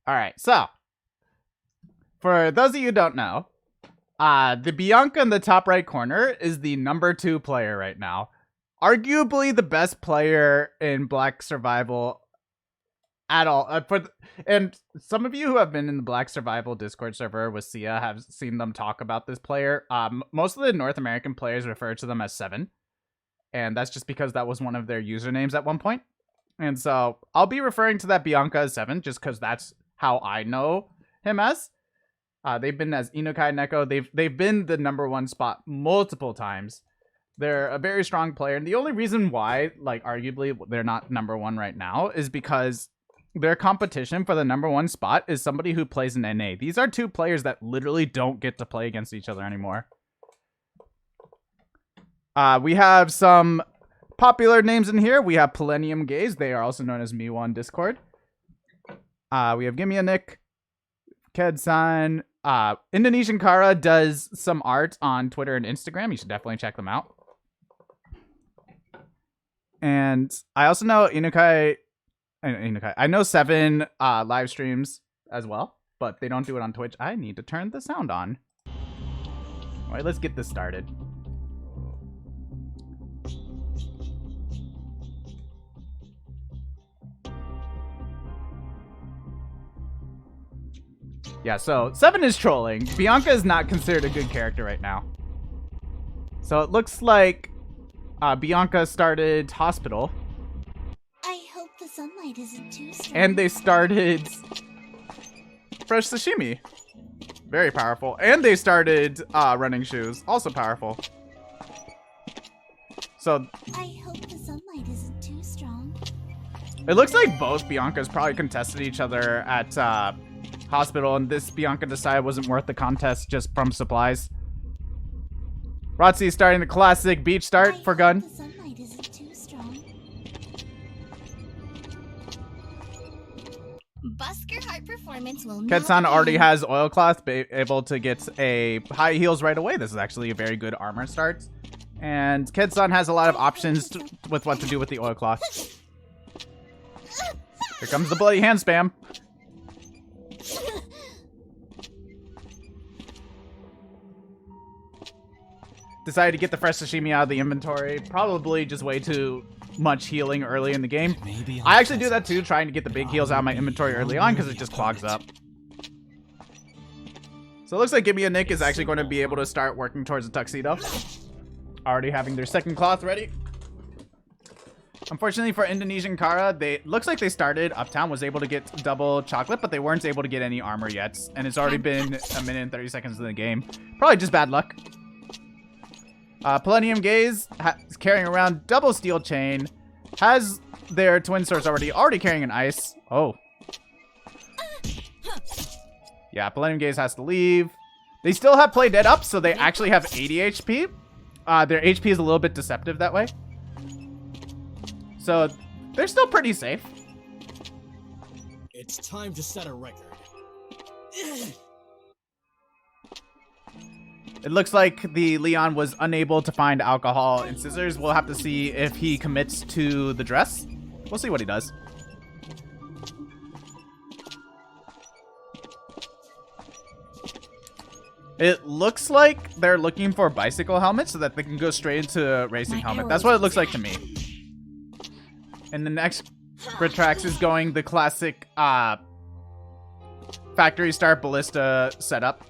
All right, so for those of you who don't know, the Bianca in the top right corner is the #2 player right now. Arguably the best player in Black Survival at all. And some of you who have been in the Black Survival Discord server with Sia have seen them talk about this player. Most of the North American players refer to them as Seven, and that's just because that was one of their usernames at one point. And so I'll be referring to that Bianca as Seven, just because that's how I know him as. They've been as Inukai Neko. They've been the #1 spot multiple times. They're a very strong player, and the only reason why, like, arguably they're not #1 right now is because their competition for the #1 spot is somebody who plays in NA. These are two players that literally don't get to play against each other anymore. We have some popular names in here. We have Millennium Gaze. They are also known as Miwa on Discord. We have Gimme a Nick, Ked-san. Indonesian Kara does some art on Twitter and Instagram. You should definitely check them out. And I also know Inukai. I know Seven live streams as well, but they don't do it on Twitch. I need to turn the sound on. All right, let's get this started. Yeah, so Seven is trolling. Bianca is not considered a good character right now. So it looks like Bianca started Hospital. I hope the sunlight isn't too strong. And they started Fresh Sashimi. Very powerful. And they started Running Shoes. Also powerful. So I hope the sunlight isn't too strong. it looks like both Biancas probably contested each other at Hospital, and this Bianca decided wasn't worth the contest just from supplies. Rotzi is starting the classic beach start for gun. The sunlight isn't too strong. Busker Heart Performance will Ked-san already has oilcloth, able to get a high heals right away. This is actually a very good armor start. And Ked-san has a lot of options with what to do with the oilcloth. Here comes the bloody hand spam. Decided to get the fresh sashimi out of the inventory. Probably just way too much healing early in the game. I actually do that too, trying to get the big heals out of my inventory early on because it just clogs up. So it looks like Gimme a Nick is actually going to be able to start working towards a tuxedo. Already having their second cloth ready. Unfortunately for Indonesian Kara, looks like they started Uptown, was able to get double chocolate, but they weren't able to get any armor yet. And it's already been 1 minute and 30 seconds in the game. Probably just bad luck. Millennium Gaze is carrying around double steel chain. Has their twin swords already carrying an ice. Oh. Yeah, Millennium Gaze has to leave. They still have Play Dead up, so they actually have 80 HP. Their HP is a little bit deceptive that way. So they're still pretty safe. It's time to set a record. It looks like the Leon was unable to find alcohol and scissors. We'll have to see if he commits to the dress. We'll see what he does. It looks like they're looking for bicycle helmets so that they can go straight into racing helmet. That's what it looks like to me. And the next Gritrax is going the classic factory start ballista setup.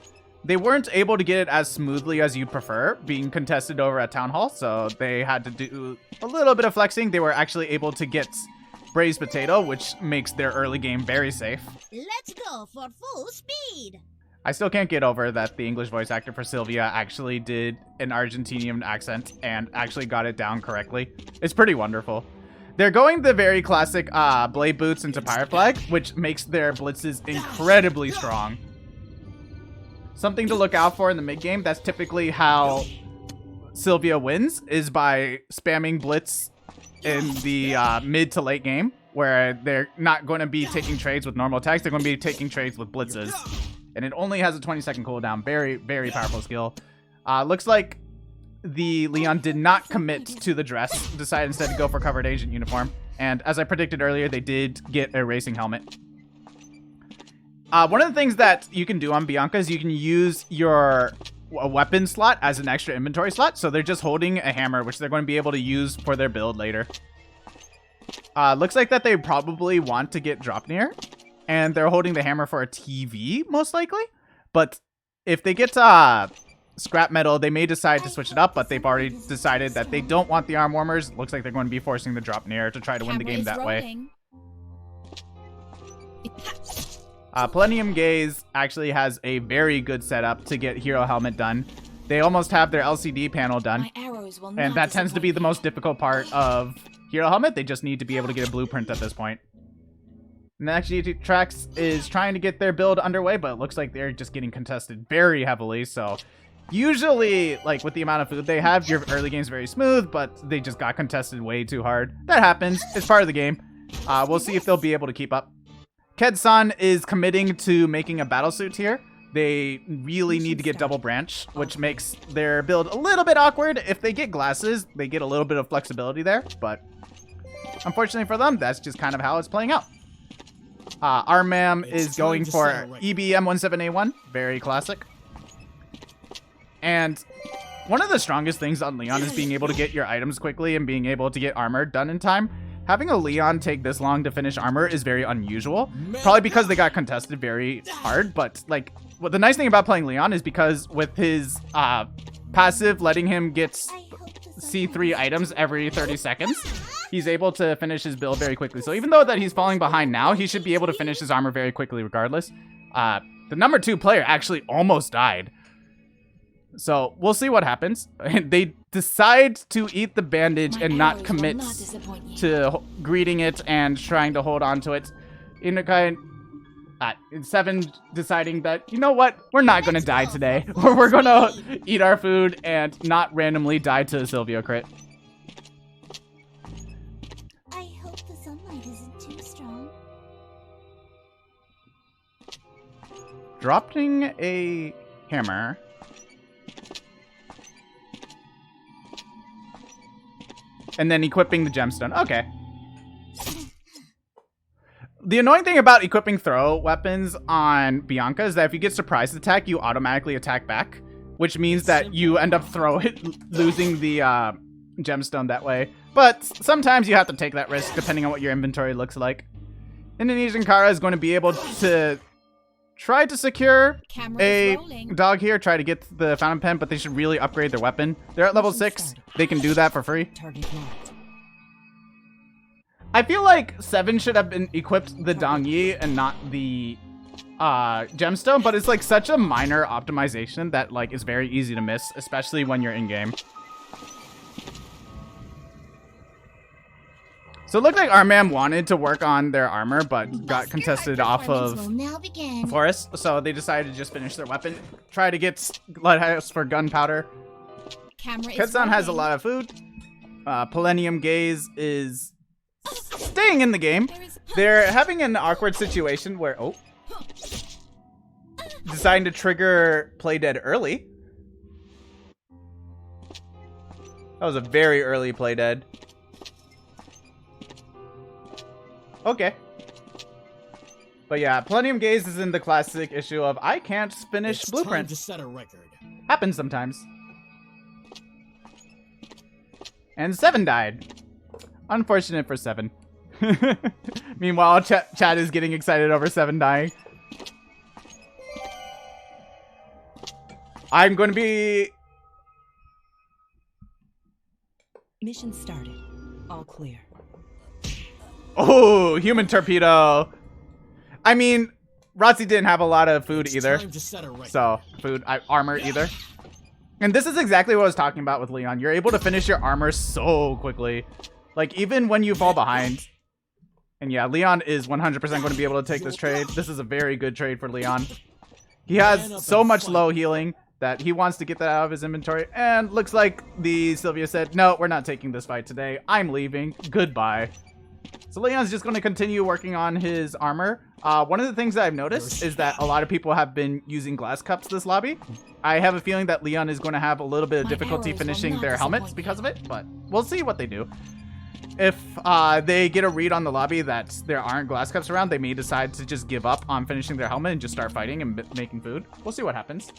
They weren't able to get it as smoothly as you prefer, being contested over at Town Hall, so they had to do a little bit of flexing. They were actually able to get Braised Potato, which makes their early game very safe. Let's go for full speed. I still can't get over that the English voice actor for Sylvia actually did an Argentinian accent and actually got it down correctly. It's pretty wonderful. They're going the very classic blade boots into Pirate Flag, which makes their blitzes incredibly strong. Something to look out for in the mid-game, that's typically how Sylvia wins, is by spamming blitz in the mid to late game, where they're not going to be taking trades with normal attacks, they're going to be taking trades with blitzes. And it only has a 20-second cooldown. Very, very powerful skill. Looks like the Leon did not commit to the dress, decided instead to go for covered agent uniform. And as I predicted earlier, they did get a racing helmet. One of the things that you can do on Bianca is you can use your weapon slot as an extra inventory slot. So they're just holding a hammer, which they're going to be able to use for their build later. Looks like that they probably want to get Dropnir, and they're holding the hammer for a TV, most likely. But if they get scrap metal, they may decide to switch it up, but they've already decided that they don't want the arm warmers. Looks like they're going to be forcing the Dropnir to try to win the game that way. Palladium Gaze actually has a very good setup to get Hero Helmet done. They almost have their LCD panel done, and that tends to be the most difficult part of Hero Helmet. They just need to be able to get a blueprint at this point. And the next GT Tracks is trying to get their build underway, but it looks like they're just getting contested very heavily. So usually, like with the amount of food they have, your early game's very smooth, but they just got contested way too hard. That happens. It's part of the game. We'll see if they'll be able to keep up. Ked-san is committing to making a battle suit here. They really need to get double branch, which makes their build a little bit awkward. If they get glasses, they get a little bit of flexibility there, but unfortunately for them, that's just kind of how it's playing out. Armam is going for EBM17A1, very classic. And one of the strongest things on Leon is being able to get your items quickly and being able to get armor done in time. Having a Leon take this long to finish armor is very unusual. Probably because they got contested very hard, but like, well, the nice thing about playing Leon is because with his passive letting him get C3 items every 30 seconds, he's able to finish his build very quickly. So even though that he's falling behind now, he should be able to finish his armor very quickly regardless. The number 2 player actually almost died. So we'll see what happens. They decide to eat the bandage and not commit to greeting it and trying to hold on to it. Inukai, 7 deciding that, you know what, we're not going to die today. We're going to eat our food and not randomly die to a Sylvia crit. I hope the sunlight isn't too strong. Dropping a hammer. And then equipping the gemstone. Okay. The annoying thing about equipping throw weapons on Bianca is that if you get surprise attack, you automatically attack back, which means that you end up losing the gemstone that way. But sometimes you have to take that risk depending on what your inventory looks like. Indonesian Kara is going to be able to try to secure a dog here, try to get the fountain pen, but they should really upgrade their weapon. They're at level 6. They can do that for free. I feel like 7 should have been equipped the Dongyi and not the gemstone, but it's like such a minor optimization that like is very easy to miss, especially when you're in game. So it looked like Armam wanted to work on their armor, but got contested off of Forest. So they decided to just finish their weapon. Try to get Lighthouse for gunpowder. Ked-san has a lot of food. Palladium Gaze is staying in the game. They're having an awkward situation where, deciding to trigger Play Dead early. That was a very early Play Dead. Okay. But yeah, Palladium Gaze is in the classic issue of I can't finish blueprint. To set a record. Happens sometimes. And 7 died. Unfortunate for 7. Meanwhile, chat is getting excited over 7 dying. I'm going to be... Mission started. All clear. Oh, human torpedo. I mean, Rotzi didn't have a lot of food either. So, armor either. And this is exactly what I was talking about with Leon. You're able to finish your armor so quickly. Like, even when you fall behind. And yeah, Leon is 100% going to be able to take this trade. This is a very good trade for Leon. He has so much low healing that he wants to get that out of his inventory. And looks like the Sylvia said, no, we're not taking this fight today. I'm leaving. Goodbye. So Leon's just going to continue working on his armor. One of the things that I've noticed is that a lot of people have been using glass cups this lobby. I have a feeling that Leon is going to have a little bit of difficulty finishing their helmets because of it, but we'll see what they do. if they get a read on the lobby that there aren't glass cups around, they may decide to just give up on finishing their helmet and just start fighting and making food. We'll see what happens.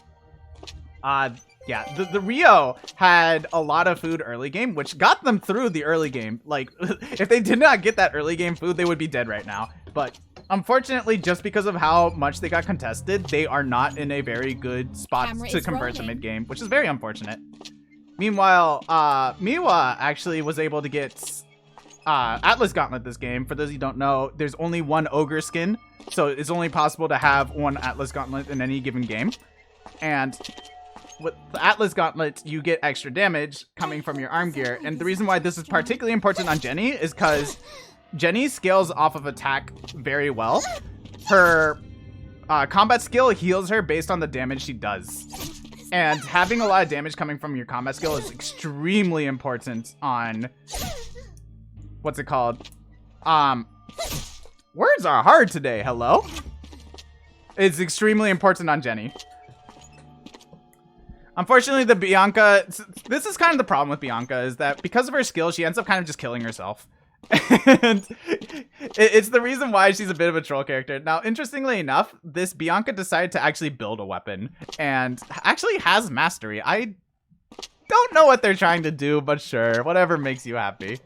Yeah, the Rio had a lot of food early game, which got them through the early game. Like, if they did not get that early game food, they would be dead right now. But unfortunately, just because of how much they got contested, they are not in a very good spot to convert to mid game, which is very unfortunate. Meanwhile, Miwa actually was able to get Atlas Gauntlet this game. For those who don't know, there's only one Ogre skin, so it's only possible to have one Atlas Gauntlet in any given game. And with the Atlas Gauntlet, you get extra damage coming from your arm gear. And the reason why this is particularly important on Jenny is because Jenny scales off of attack very well. Her combat skill heals her based on the damage she does. And having a lot of damage coming from your combat skill is extremely important on... What's it called? Words are hard today, hello? It's extremely important on Jenny. Unfortunately, the Bianca... This is kind of the problem with Bianca, is that because of her skill, she ends up kind of just killing herself. And it's the reason why she's a bit of a troll character. Now, interestingly enough, this Bianca decided to actually build a weapon and actually has mastery. I don't know what they're trying to do, but sure, whatever makes you happy.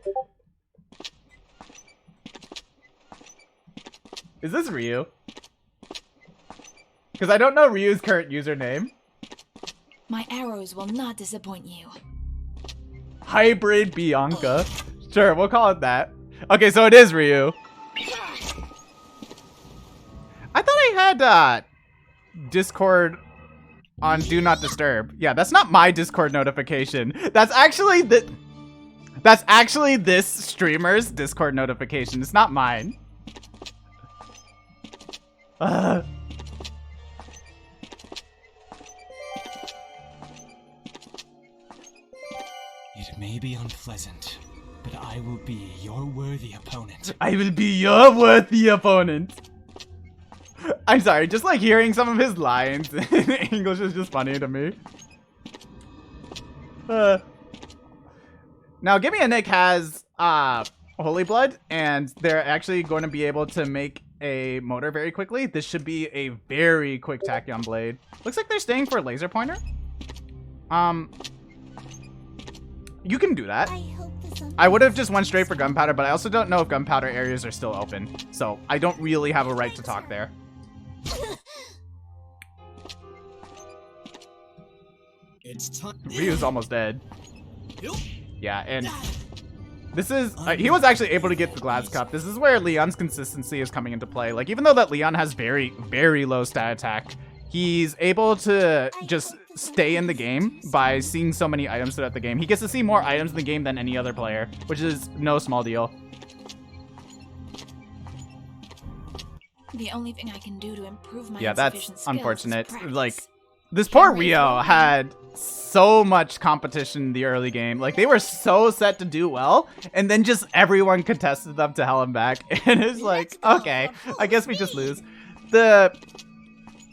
Is this Ryu? Because I don't know Ryu's current username. My arrows will not disappoint you. Hybrid Bianca. Sure, we'll call it that. Okay, so it is Ryu. I thought I had Discord on Do Not Disturb. Yeah, that's not my Discord notification. That's actually this streamer's Discord notification. It's not mine. It may be unpleasant, but I will be your worthy opponent. I will be your worthy opponent. I'm sorry, just like hearing some of his lines in English is just funny to me. Now, Gimme a Nick has Holy Blood, and they're actually going to be able to make a motor very quickly. This should be a very quick Tachyon Blade. Looks like they're staying for a laser pointer. You can do that. I would have just went straight for gunpowder, but I also don't know if gunpowder areas are still open. So I don't really have a right to talk there. It's time. Ryu's almost dead. Yeah, and this is... he was actually able to get the glass cup. This is where Leon's consistency is coming into play. Like, even though that Leon has very, very low stat attack, he's able to just stay in the game by seeing so many items throughout the game. He gets to see more items in the game than any other player, which is no small deal. The only thing I can do to improve my Yeah, that's unfortunate. Is like, this poor Rio had so much competition in the early game. Like, they were so set to do well, and then just everyone contested them to hell and back. And it's like, okay, I guess we just lose.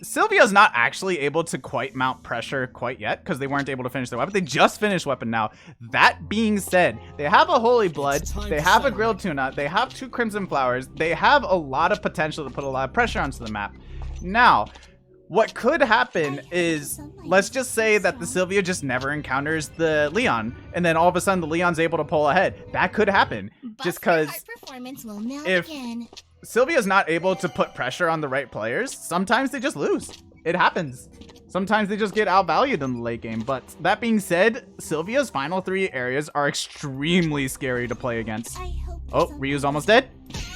Sylvia's not actually able to quite mount pressure quite yet because they weren't able to finish their weapon. They just finished weapon now. That being said, they have a Holy Blood, they have a Grilled Tuna, they have 2 Crimson Flowers, they have a lot of potential to put a lot of pressure onto the map. Now, what could happen is, let's just say that the Sylvia just never encounters the Leon, and then all of a sudden the Leon's able to pull ahead. That could happen, just because if Sylvia's not able to put pressure on the right players, sometimes they just lose. It happens. Sometimes they just get outvalued in the late game. But that being said, Sylvia's final 3 areas are extremely scary to play against. Oh, Ryu's almost dead.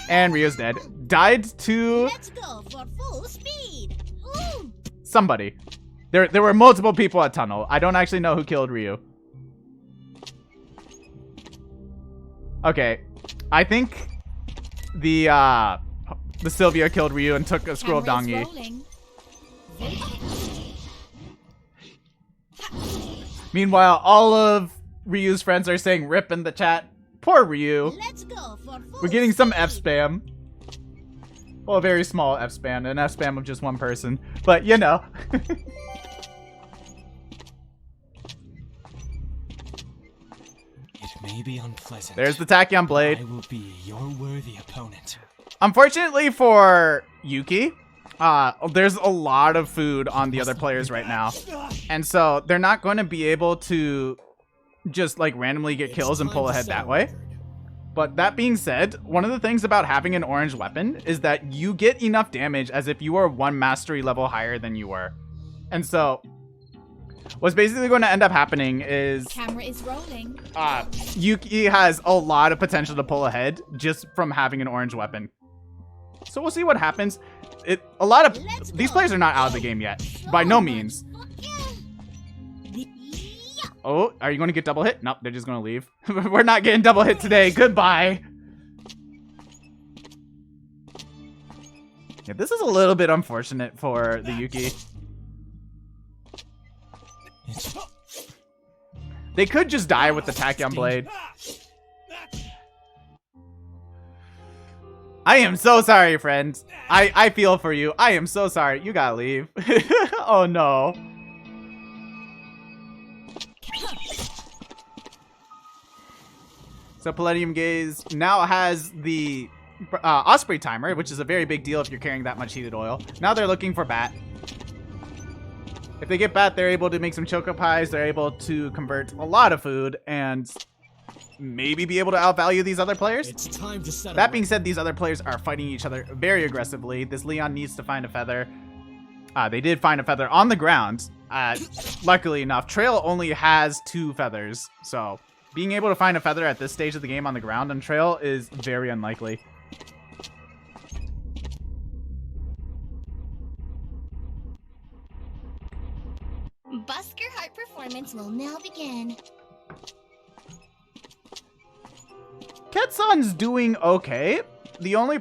And Ryu's dead. Died to... Let's go for full speed. Ooh. Somebody. There were multiple people at Tunnel. I don't actually know who killed Ryu. Okay. I think the Sylvia killed Ryu and took a scroll Dongi. Meanwhile, all of Ryu's friends are saying rip in the chat. Poor Ryu. Let's go for full We're getting some F spam. Well, a very small F spam, an F spam of just one person. But you know. It may may be unpleasant. There's the Tachyon Blade. I will be your worthy opponent. Unfortunately for Yuki, there's a lot of food on the other players right now. And so they're not going to be able to just like randomly get kills and pull ahead that way. But that being said, one of the things about having an orange weapon is that you get enough damage as if you were one mastery level higher than you were. And so what's basically going to end up happening is Camera is rolling. Yuki has a lot of potential to pull ahead just from having an orange weapon. So we'll see what happens. A lot of these players are not out of the game yet, by no means. Oh, are you going to get double hit? Nope, they're just going to leave. We're not getting double hit today. Goodbye. Yeah, this is a little bit unfortunate for the Yuki. They could just die with the Tachyon Blade. I am so sorry, friends. I feel for you. I am so sorry. You gotta leave. Oh, no. So Palladium Gaze now has the Osprey Timer, which is a very big deal if you're carrying that much heated oil. Now they're looking for Bat. If they get Bat, they're able to make some Choco Pies. They're able to convert a lot of food and maybe be able to outvalue these other players. It's time to settle. That being said, these other players are fighting each other very aggressively. This Leon needs to find a feather. They did find a feather on the ground. Luckily enough, Trail only has 2 feathers, so being able to find a feather at this stage of the game on the ground on Trail is very unlikely. Busker Heart performance will now begin. Ketsun's doing okay. The only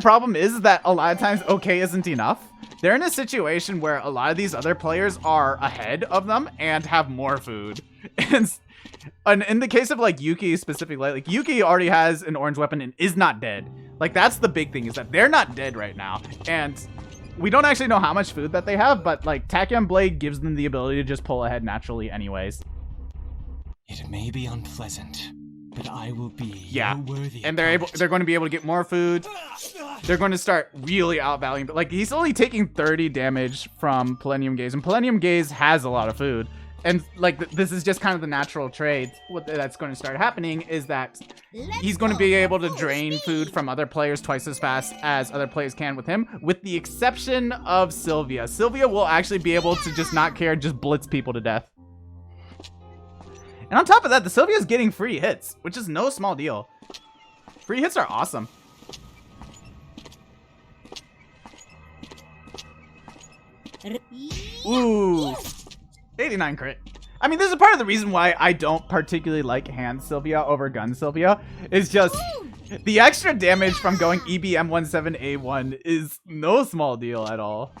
problem is that a lot of times okay isn't enough. They're in a situation where a lot of these other players are ahead of them and have more food. And in the case of like Yuki specifically, like Yuki already has an orange weapon and is not dead. Like that's the big thing, is that they're not dead right now. And we don't actually know how much food that they have, but like Tachyon Blade gives them the ability to just pull ahead naturally anyways. It may be unpleasant, but I will be Yeah, your worthy and opponent. they're going to be able to get more food. They're going to start really outvaluing, but like he's only taking 30 damage from Palladium Gaze, and Palladium Gaze has a lot of food. And like this is just kind of the natural trade. What that's going to start happening is that he's going to be able to drain food from other players twice as fast as other players can with him, with the exception of Sylvia. Sylvia will actually be able to just not care, just blitz people to death. And on top of that, the Sylvia's getting free hits, which is no small deal. Free hits are awesome. Ooh, 89 crit. I mean, this is part of the reason why I don't particularly like hand Sylvia over gun Sylvia. It's just the extra damage from going EBM17A1 is no small deal at all.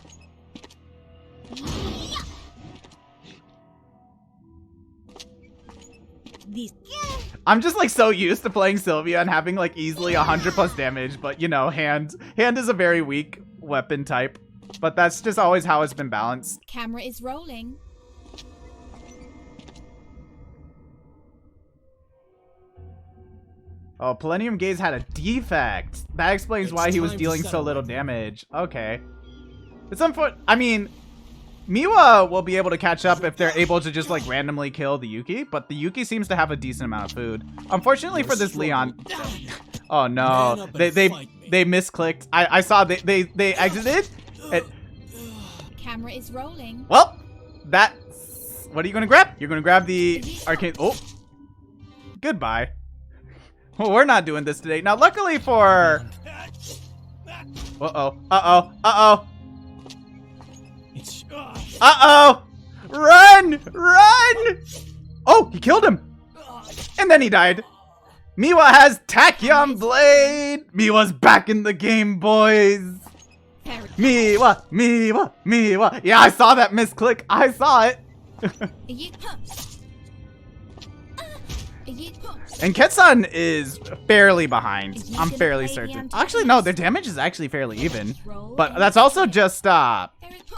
I'm just like so used to playing Sylvia and having like easily 100+ damage, but you know, hand is a very weak weapon type. But that's just always how it's been balanced. Camera is rolling. Oh, Palladium Gaze had a defect. That explains why he was dealing so little damage. Okay. It's unfortunate. I mean, Miwa will be able to catch up if they're able to just like randomly kill the Yuki, but the Yuki seems to have a decent amount of food. Unfortunately for this Leon. Oh no. They misclicked. I saw they exited. Camera is rolling. Well, that's... What are you going to grab? You're going to grab the arcane... Oh. Goodbye. Well, we're not doing this today. Now, luckily for... Uh-oh. Uh-oh. Uh-oh. Uh-oh. Run! Run! Oh, he killed him. And then he died. Miwa has Tachyon Blade. Miwa's back in the game, boys. Miwa, Miwa, Miwa. Yeah, I saw that misclick. I saw it. And Ketsun is fairly behind. I'm fairly certain. Actually, no, their damage is actually fairly even. But that's also just,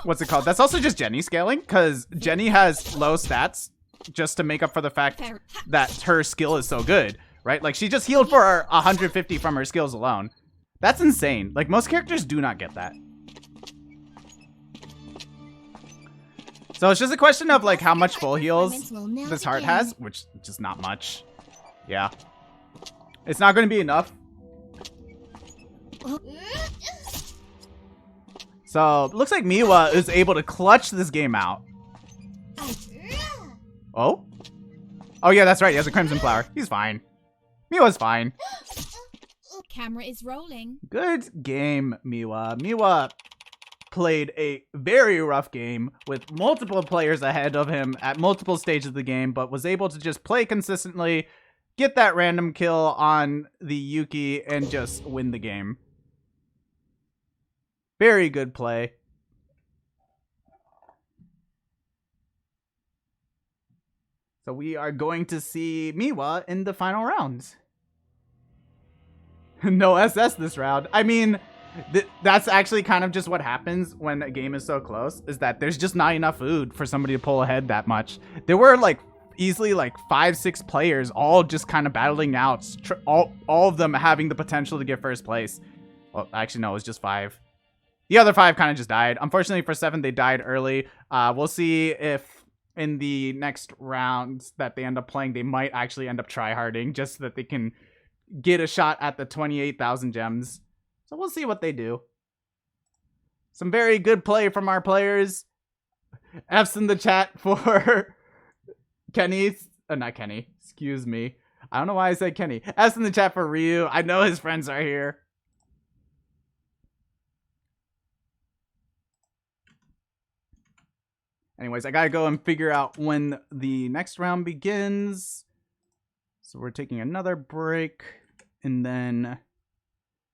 what's it called? That's also just Jenny scaling, because Jenny has low stats. just to make up for the fact that her skill is so good, right? Like, she just healed for 150 from her skills alone. That's insane. Like, most characters do not get that. So it's just a question of, like, how much full heals this heart has, which is just not much. Yeah. It's not going to be enough. So, it looks like Miwa is able to clutch this game out. Oh? Oh, yeah, that's right. He has a Crimson Flower. He's fine. Miwa's fine. Camera is rolling. Good game, Miwa. Miwa played a very rough game with multiple players ahead of him at multiple stages of the game, but was able to just play consistently, get that random kill on the Yuki, and just win the game. Very good play. So we are going to see Miwa in the final rounds. No SS this round. I mean, that's actually kind of just what happens when a game is so close, is that there's just not enough food for somebody to pull ahead that much. There were like easily like 5-6 players all just kind of battling out, all of them having the potential to get first place. Well, actually, no, it was just 5. The other 5 kind of just died. Unfortunately for 7, they died early. We'll see if in the next rounds that they end up playing, they might actually end up tryharding just so that they can get a shot at the 28,000 gems. So we'll see what they do. Some very good play from our players. F's in the chat for Kenny. Not Kenny. Excuse me. I don't know why I said Kenny. F's in the chat for Ryu. I know his friends are here. Anyways, I gotta go and figure out when the next round begins. So we're taking another break, and then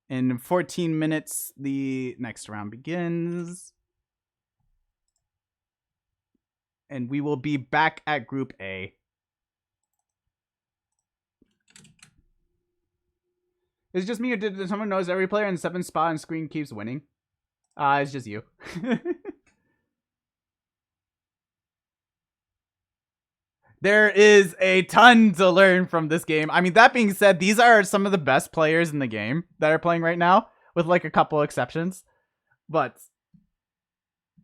in 14 minutes, the next round begins. And we will be back at Group A. Is it just me, or did someone notice every player in 7th spot on screen keeps winning? It's just you. There is a ton to learn from this game. I mean, that being said, these are some of the best players in the game that are playing right now, with like a couple exceptions. But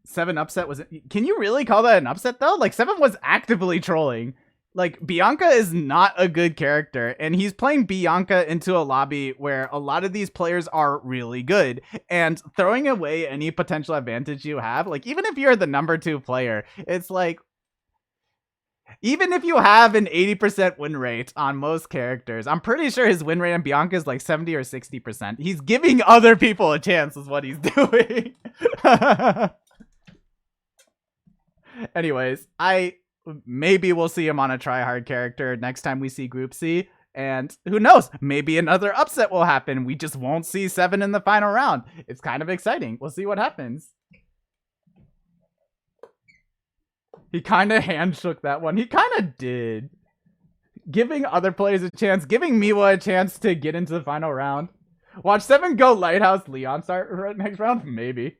7 upset was... Can you really call that an upset, though? Like, 7 was actively trolling. Like, Bianca is not a good character, and he's playing Bianca into a lobby where a lot of these players are really good. And throwing away any potential advantage you have, like, even if you're the number 2 player, it's like... Even if you have an 80% win rate on most characters, I'm pretty sure his win rate on Bianca is like 70 or 60%. He's giving other people a chance is what he's doing. Anyways, maybe we'll see him on a tryhard character next time we see Group C. And who knows, maybe another upset will happen. We just won't see 7 in the final round. It's kind of exciting. We'll see what happens. He kind of handshook that one. He kind of did. Giving other players a chance. Giving Miwa a chance to get into the final round. Watch 7 go Lighthouse Leon start next round? Maybe.